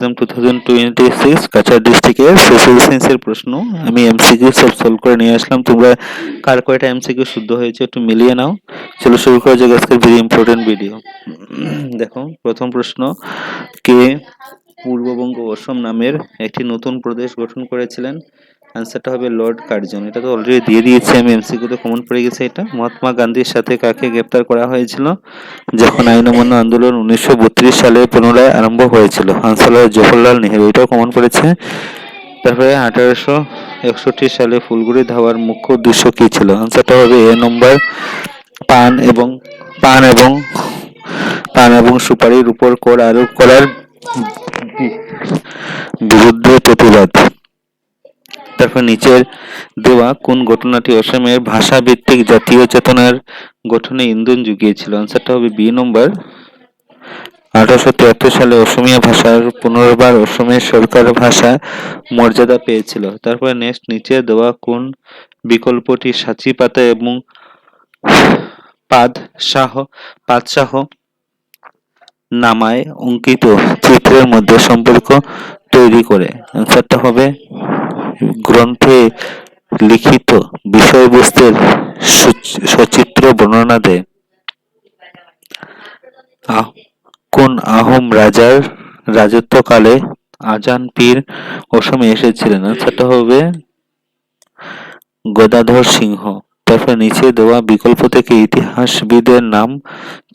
Exam 2026 Cachar ডিস্ট্রিক্টের social সায়েন্সের প্রশ্ন। আমি এমসিকিউ সব সলভ করে নিয়ে আসলাম। তোমরা কার কয়টা এমসিকিউ শুদ্ধ হয়েছে একটু মিলিয়ে নাও। চলো শুরু করা যাক আজকের ভেরি ইম্পর্টেন্ট ভিডিও। দেখো প্রথম প্রশ্ন, কে পূর্ববঙ্গ অসম নামের একটি নতুন প্রদেশ গঠন করেছিলেন? আনসারটা হবে লর্ড কার্জন। এটা তো অলরেডি দিয়ে দিয়েছি আমি, এমসিকিউতে কমন পড়ে গেছে এটা। মহাত্মা গান্ধীর সাথে কাকে গ্রেপ্তার করা হয়েছিল যখন আইন অমান্য আন্দোলন 1932 সালে পুনরায় আরম্ভ হয়েছিল? আনসার হবে জওহরলাল নেহেরু। এটাও কমন পড়েছে। তারপরে 1861 সালে ফুলগুড়ি ধাওয়ার মুখ্য উদ্দেশ্য কি ছিল? আনসারটা হবে এ নম্বর, পান এবং পান এবং পান এবং সুপারির উপর কর আরোপ করার বিরুদ্ধে প্রতিবাদ। তারপর নিচের দেওয়া কোন ঘটনাটি অসমের ভাষাভিত্তিক জাতীয় চেতনার গঠনে ইন্ধন জুগিয়েছিল? আনসারটা হবে বি নম্বর। 1873 সালে অসমীয়া ভাষার পুনর্বার অসমের সরকার ভাষা মর্যাদা পেয়েছিল। তারপরে নেক্সট, নিচে দেওয়া কোন বিকল্পটি সাঁচি পাতা এবং পাদশাহ নামায় অঙ্কিত চিত্রের মধ্যে সম্পর্ক তৈরি করে? আনসারটা হবে গ্রন্থে লিখিত বিষয়বস্তুর সচিত্র বর্ণনা দেয়। কোন আহোম রাজার রাজত্বকালে আজান পীর অসমে এসেছিলেন? আনসারটা হবে গদাধর সিংহ। তারপর নিচে দেওয়া বিকল্প থেকে ইতিহাসবিদের নাম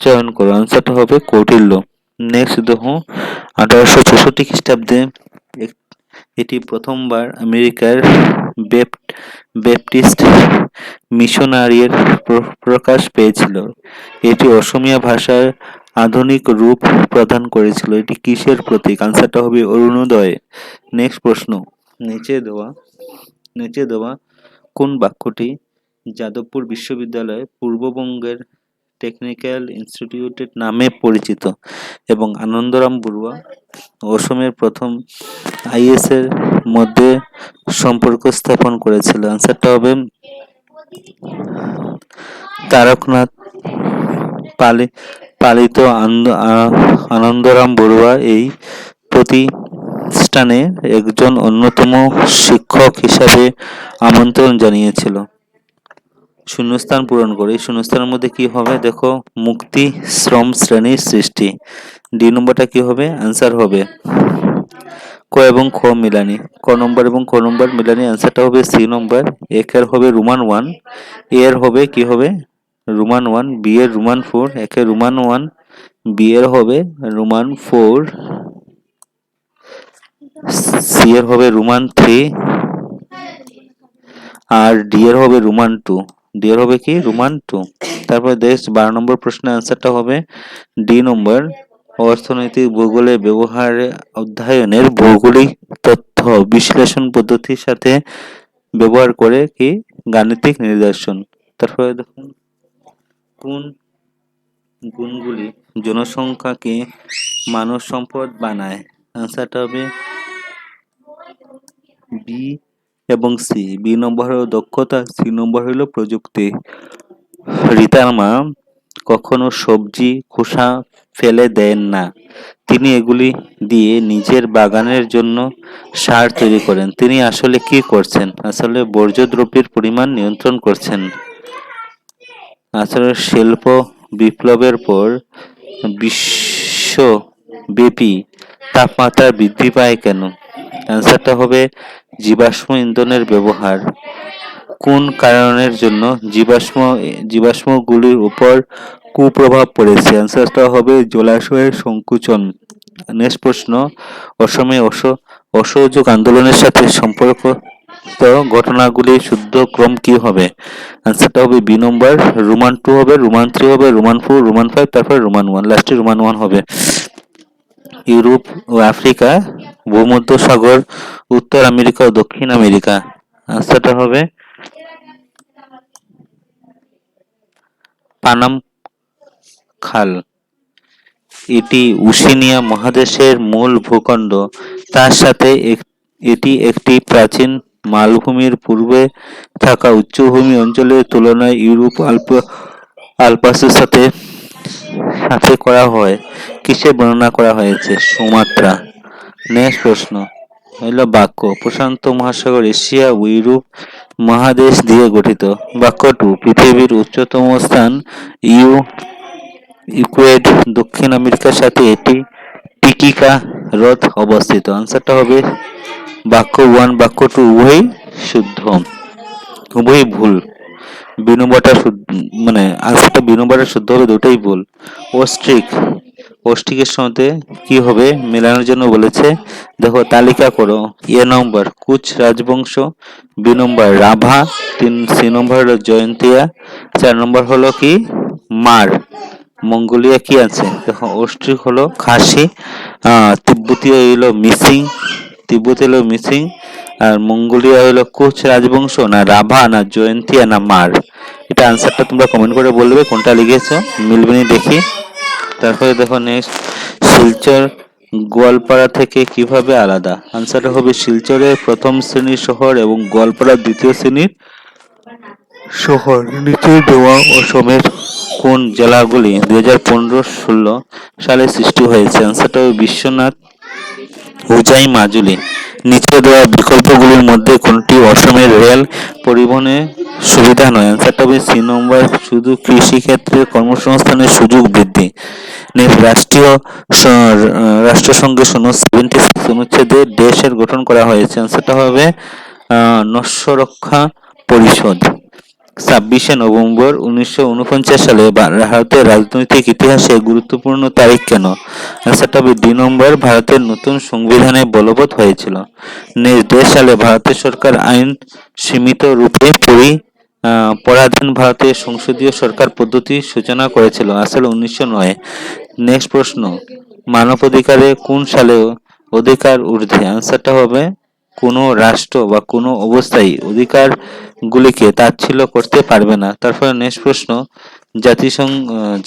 চয়ন করো। আনসারটা হবে কৌটিল্য। নেক্সট দেখো, 1864 খ্রিস্টাব্দে এটি প্রথমবার আমেরিকার ব্যাপটিস্ট মিশনারির প্রকাশ পেয়েছিল। এটি অসমীয়া ভাষার আধুনিক রূপ প্রদান করেছিল। এটি কিসের প্রতীক? আনসারটা হবে অরুণোদয়। নেক্সট প্রশ্ন, নিচে দেওয়া কোন বাক্যটি যাদবপুর বিশ্ববিদ্যালয় পূর্ববঙ্গের টেকনিক্যাল ইনস্টিটিউটের নামে পরিচিত এবং আনন্দরাম বড়ুয়া অসমের প্রথম আইএস এর মধ্যে সম্পর্ক স্থাপন করেছিল? আনসারটা হবে তারকনাথ পালিত আনন্দরাম বড়ুয়া এই প্রতিষ্ঠানে একজন অন্যতম শিক্ষক হিসাবে আমন্ত্রণ জানিয়েছিল। শূন্যস্থান পূরণ করে। এই শূন্যস্থানের মধ্যে কি হবে? দেখো, মুক্তি শ্রম শ্রেণীর সৃষ্টি। ডি নম্বরটা কি হবে? আনসার হবে ক এবং খ মিলানি। ক নম্বর এবং খ নম্বর মিলানি। আনসারটা হবে সি নম্বর। একের হবে রোমান 1, এ এর হবে কি হবে? রোমান 1, বি এর রোমান 4, একে রোমান 1, বি এর হবে রোমান 4, সি এর হবে রোমান 3 আর ডি এর হবে রোমান 2। ডি এর হবে কি? রোমান 2। তারপর 12 নম্বর প্রশ্নের আনসারটা হবে ডি নম্বর। অর্থনৈতিক ভূগোলে ব্যবহার অধ্যয়নের ভৌগোলিক তথ্য বিশ্লেষণ পদ্ধতির সাথে ব্যবহার করে কি গাণিতিক নিদর্শন। তারপরে দেখুন, কোন গুণগুলি জনসংখ্যাকে মানব সম্পদ বানায়? আনসারটা হবে বি এবং সি। বি নম্বর হলো দক্ষতা, সি নম্বর হলো প্রযুক্তি। রীতার মা কখনো সবজি খোসা ফেলে দেন না। তিনি এগুলি দিয়ে নিজের বাগানের জন্য সার তৈরি করেন। তিনি আসলে কি করছেন? আসলে বর্জ্য দ্রব্যের পরিমাণ নিয়ন্ত্রণ করছেন। আসলে শিল্প বিপ্লবের পর বিশ্বব্যাপী তাপমাত্রা বৃদ্ধি পায় কেন? অ্যান্সারটা হবে জীবাশ্ম ইন্ধনের ব্যবহার। কোন কারণের জন্য জীবাশ্মগুলির উপর কুপ্রভাব পড়েছে? অ্যান্সারটা হবে জলাশয়ের সংকুচন। নেক্সট প্রশ্ন, অসমে অসহযোগ আন্দোলনের সাথে সম্পর্কিত ঘটনাগুলির শুদ্ধ ক্রম কি হবে? অ্যান্সারটা হবে বি নম্বর। রোমান 2 হবে, রোমান 3 হবে, রোমান 4, রোমান 5, তারপর রোমান 1, লাস্টে রোমান 1 হবে। ইউরোপ ও আফ্রিকা, ভূমধ্যসাগর, উত্তর আমেরিকা ও দক্ষিণ আমেরিকা। আনসারটা হবে পানাম খাল। এটি ওশেনিয়া মহাদেশের মূল ভূখণ্ড। তার সাথে এটি একটি প্রাচীন মালভূমির পূর্বে থাকা উচ্চভূমি অঞ্চলের তুলনায় ইউরোপ আল্পসের সাথে সাথে করা হয়। কিসে বর্ণনা করা হয়েছে? সুমাত্রা। নেক্সট প্রশ্ন হইল বাক্য প্রশান্ত মহাসাগর এশিয়া ও ইউরোপ মহাদেশ দিয়ে গঠিত। বাক্য টু পৃথিবীর উচ্চতম স্থান ইউ ইকুয়েড দক্ষিণ আমেরিকার সাথে এটি টিটিকা হ্রদ অবস্থিত। আনসারটা হবে বাক্য ওয়ান বাক্য টু উভয়ই শুদ্ধ, উভয়ই ভুল। বিনুবাটা মানে আনসারটা বিনুবাটা শুদ্ধ হবে, দুটোই ভুল। অস্ট্রিক অস্ট্রিকের সাথে কি হবে মেলানোর জন্য বলেছে, দেখো তালিকা করো। এ নম্বর কুচ রাজবংশ, বি নম্বর রাভা, সি নম্বর হলো জয়ন্তিয়া, 4 নম্বর হলো কি মার। মঙ্গোলিয়া কি আছে, দেখো অস্ট্রিক হলো খাসি, তিব্বতীয় হলো মিসিং, তিব্বত হলো মিসিং, আর মঙ্গোলিয়া হলো কোচ রাজবংশ, না রাভা, না জয়ন্তিয়া, না মার। এটা আনসারটা তোমরা কমেন্ট করে বলবে কোনটা লিখেছো, মিলবেনি দেখি। তারপরে দেখো নেক্সট, শিলচর গোয়ালপাড়া থেকে কিভাবে আলাদা। আনসারটা হবে শিলচরের প্রথম শ্রেণীর শহর এবং গোয়ালপাড়া দ্বিতীয় শ্রেণীর শহর। নিচে দেওয়া অসমের কোন জেলাগুলি 2015-16 সালে সৃষ্টি হয়েছে। আনসারটা হবে বিশ্বনাথ, উজাই, মাজুলি। নিচে দেওয়া বিকল্পগুলির মধ্যে কোনটি অসমের রেল পরিবহনে সুবিধা নয়। আনসারটা হবে সি নম্বর, শুধু কৃষিক্ষেত্রে কর্মসংস্থানের সুযোগ বৃদ্ধি। নেক্সট, রাষ্ট্রসংঘের 76 অনুচ্ছেদে দেশের গঠন করা হয়েছে। আনসারটা হবে নস্যরক্ষা পরিষদ। 26শে নভেম্বর 1949 সালে ভারতের রাজনৈতিক ইতিহাসে গুরুত্বপূর্ণ তারিখ কেন। আনসারটা হবে ডি নম্বর, ভারতের নতুন সংবিধানে বলবৎ হয়েছিল। নেক্সট, 2 সালে ভারতের সরকার আইন সীমিত রূপে পরাধীন ভারতের সংসদীয় সরকার পদ্ধতি সূচনা করেছিল। আসলে 1909। নেক্সট প্রশ্ন, মানবাধিকারে কোন সালে অধিকার ঊর্ধ্বে। আনসারটা হবে কোনো রাষ্ট্র বা কোনো অবস্থায় অধিকারগুলিকে তাচ্ছিল্য করতে পারবে না। তারপরে নেক্সট প্রশ্ন,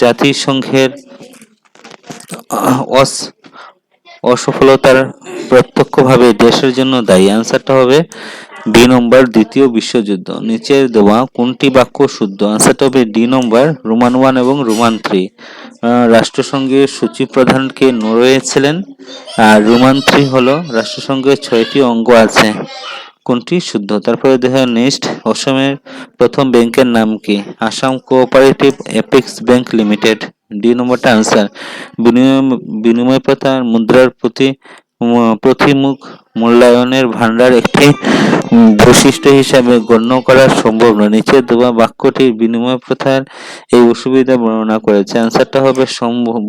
জাতিসংঘের অসফলতার প্রত্যক্ষভাবে দেশের জন্য দায়ী। আনসারটা হবে বি নম্বর, দ্বিতীয় বিশ্বযুদ্ধ। নিচের দেওয়া কোনটি বাক্য শুদ্ধ। আনসারটা হবে ডি নম্বর, রোমান 1 এবং রোমান 3। রাষ্ট্রসংঘের সচিব প্রধান কে নরওয়ে ছিলেন, আর রোমান 3 হলো রাষ্ট্রসংঘের 6টি অঙ্গ আছে। কোনটি শুদ্ধ। তারপরে দেখো নেক্সট, অসমের প্রথম ব্যাংকের নাম কি। Assam cooperative apex bank limited. D নম্বরটা আনসার। বিনিময় প্রথা মুদ্রার প্রতিমুখ মূল্যায়নের ভান্ডার একটি বৈশিষ্ট্য হিসাবে গণ্য করা সম্ভব নয়। নিচে দেওয়া বাক্যটির বিনিময় প্রথার এই অসুবিধা বর্ণনা করেছে। আনসারটা হবে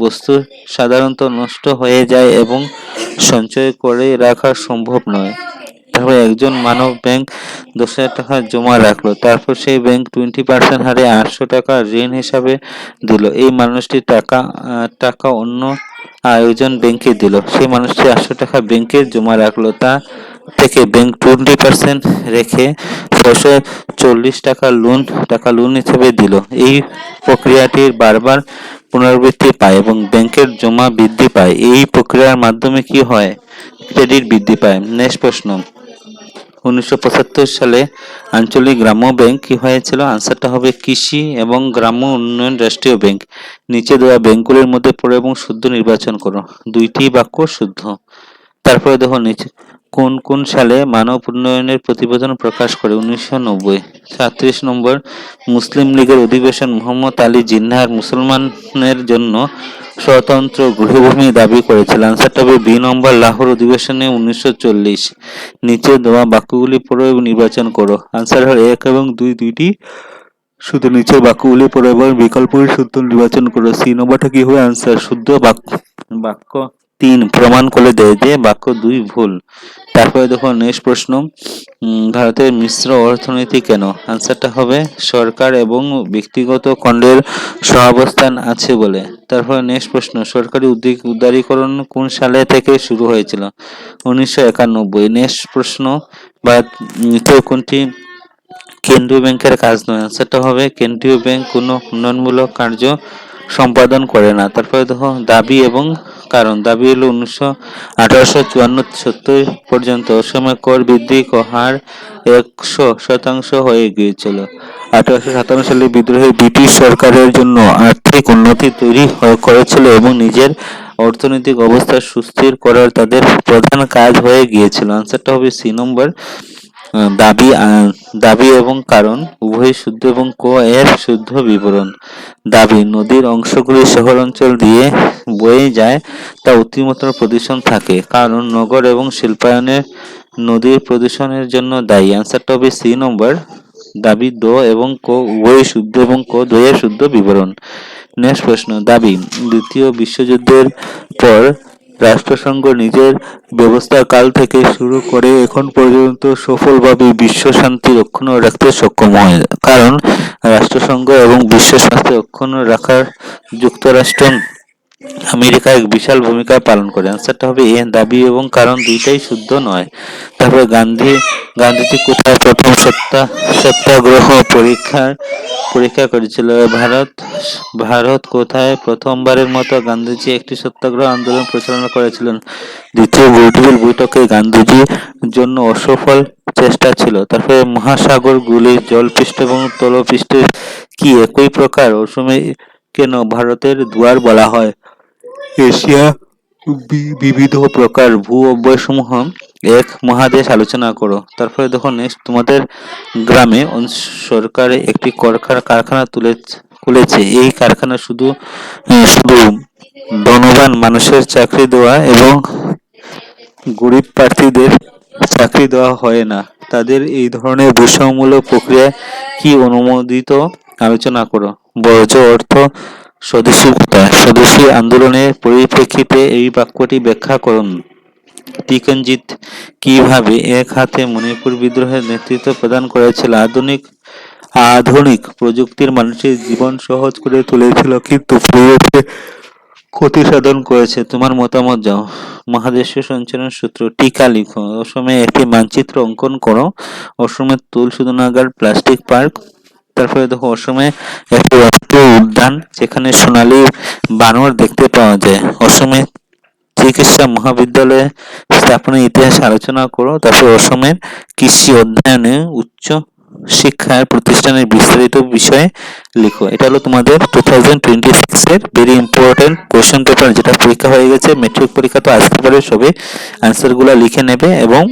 বস্তু সাধারণত নষ্ট হয়ে যায় এবং সঞ্চয় করে রাখা সম্ভব নয়। তারপর একজন মানব ব্যাংক 10,000 টাকা জমা রাখলো, তারপর সেই ব্যাংক 20% হারে 800 টাকা ঋণ হিসাবে দিল। এই মানুষটি টাকা অন্য আয়োজন ব্যাংকে দিল। সেই মানুষটি 800 টাকা ব্যাংকে জমা রাখলো, তা থেকে ব্যাংক 20% রেখে 640 টাকা লোন হিসেবে দিল। এই প্রক্রিয়াটির বারবার পুনরাবৃত্তি পায় এবং ব্যাংকের জমা বৃদ্ধি পায়। এই প্রক্রিয়ার মাধ্যমে কি হয়, ক্রেডিট বৃদ্ধি পায়। নেক্সট প্রশ্ন, 1975 সালে আঞ্চলিক গ্রাম্য ব্যাংক কি হয়েছিল। আনসারটা হবে কৃষি এবং গ্রাম্য উন্নয়ন রাষ্ট্রীয় ব্যাংক। নিচে দেওয়া ব্যাংকগুলির মধ্যে পড়ো এবং শুদ্ধ নির্বাচন করো। দুইটি বাক্য শুদ্ধ। তারপরে দেখো নিচে কোন কোন সালে মানব উন্নয়নের প্রতিবেদন প্রকাশ করে। 1990। 37 নম্বর, মুসলিম লীগের অধিবেশন মোহাম্মদ আলী জিন্নাহর মুসলমানের জন্য স্বতন্ত্র গৃহভূমি দাবি করেছিল। আনসারটা হবে বি নম্বর, লাহোর অধিবেশনে 1940। নিচে দেওয়া বাক্যগুলি পড়ো এবং নির্বাচন করো। আনসার হল 1 এবং 2 দুইটি শুধু। নিচের বাক্যগুলি পড়ো এবং বিকল্প শুদ্ধ নির্বাচন করো। সি নম্বরটা কি হবে আনসার। শুদ্ধ বাক্য 3 প্রমাণ করে দেয় যে বাক্য 2 ভুল। তারপরে দেখো নেক্সট প্রশ্ন, ভারতের মিশ্র অর্থনীতি কেন। আনসারটা হবে সরকার এবং ব্যক্তিগত খণ্ডের সহাবস্থান আছে বলে। তারপরে নেক্সট প্রশ্ন, সরকারি উদারীকরণ কোন সালে থেকে শুরু হয়েছিল। 1991। নেক্সট প্রশ্ন, নিচের কোনটি কেন্দ্রীয় ব্যাংকের কাজ নয়। আনসারটা হবে কেন্দ্রীয় ব্যাংক কোনো উন্নয়নমূলক কার্য সম্পাদন করে না। তারপরে দেখো দাবি এবং কারণ দাবি হলো 1854-70 পর্যন্ত অসমে কর বৃদ্ধি হার 100% হয়ে গিয়েছিল। 1857 সালে বিদ্রোহে ব্রিটিশ সরকারের জন্য আর্থিক উন্নতি তৈরি করেছিল এবং নিজের অর্থনৈতিক অবস্থা সুস্থির করার তাদের প্রধান কাজ হয়ে গিয়েছিল। আনসারটা হবে সি নম্বর। দাবি এবং কারণ উভয় শুদ্ধ এবং এর শুদ্ধ বিবরণ। দাবি নদীর অংশগুলি শহর অঞ্চল দিয়ে বয়ে যায়, তা অতিমাত্রা প্রদূষণ থাকে, কারণ নগর এবং শিল্পায়নের নদীর প্রদূষণের জন্য দায়ী। আনসারটা হবে সি নম্বর। দাবি দ এবং উভয় শুদ্ধ এবং দ্বয়ের শুদ্ধ বিবরণ। নেক্সট প্রশ্ন, দাবি দ্বিতীয় বিশ্বযুদ্ধের পর রাষ্ট্রসংঘ নিজের ব্যবস্থা কাল থেকে শুরু করে এখন পর্যন্ত সফলভাবে বিশ্ব শান্তি রক্ষণ রাখতে সক্ষম হয়, কারণ রাষ্ট্রসংঘ এবং বিশ্ব শান্তি রক্ষণ রাখার যুক্তরাষ্ট্র আমেরিকা এক বিশাল ভূমিকা পালন করে। আনসারটা হবে এ। দাবি এবং কারণ দুইটাই শুদ্ধ নয়। তারপরে গান্ধীজি কোথায় প্রথম সত্যাগ্রহ পরীক্ষা করেছিল? ভারত কোথায় প্রথমবারের মতো গান্ধীজি একটি সত্যাগ্রহ আন্দোলন পরিচালনা করেছিলেন? দ্বিতীয় বোর্ডভিল বৈঠকে গান্ধীজির জন্য অসফল চেষ্টা ছিল। তারপরে মহাসাগরগুলির জলপৃষ্ঠ এবং তলপৃষ্ঠের কি একই প্রকার? অসমে কেন ভারতের দুয়ার বলা হয়? এশিয়া বিবিধ প্রকার ভূ অব্যয়সমূহ এক মহাদেশ আলোচনা করো। তারপরে দেখো নেক্সট, তোমাদের গ্রামে সরকার একটি কারখানা খুলেছে। এই কারখানা শুধু ধনবান মানুষের চাকরি দেওয়া এবং গরিব প্রার্থীদের চাকরি দেওয়া হয় না। তাদের এই ধরনের বৈষম্যমূলক প্রক্রিয়া কি অনুমোদিত? আলোচনা করো। বর্জ্য অর্থ স্বদেশী কোথায়? স্বদেশী আন্দোলনের পরিপ্রেক্ষিতে এই বাক্যটি ব্যাখ্যা করুন। টিকনজিৎ কিভাবে এক হাতে মণিপুর বিদ্রোহের নেতৃত্ব প্রদান করেছিল? আধুনিক প্রযুক্তির মানুষের জীবন সহজ করে তুলেছিল, কিন্তু পরিবেশে ক্ষতি সাধন করেছে। তোমার মতামত যাও। মহাদেশীয় সঞ্চালন সূত্র। টিকা লিখো। অসমে একটি মানচিত্র অঙ্কন করো। অসমের তুলসুদনাগার প্লাস্টিক পার্ক। তারপরে দেখো অসমে একটি রাষ্ট্রীয় উদ্যান যেখানে সোনালী বানর দেখতে পাওয়া যায়। অসমে চিকিৎসা মহাবিদ্যালয় স্থাপনের ইতিহাস আলোচনা করো। তারপর অসমের কৃষি অধ্যয়নে উচ্চ শিক্ষার প্রতিষ্ঠানের বিস্তারিত বিষয়ে লিখো। এটা হলো তোমাদের 2026 এর ভেরি ইম্পর্টেন্ট কোশ্চেন পেপার, যেটা পরীক্ষা হয়ে গেছে। মেট্রিক পরীক্ষা তো আসতে পারে, সবে আনসার গুলা লিখে নেবে এবং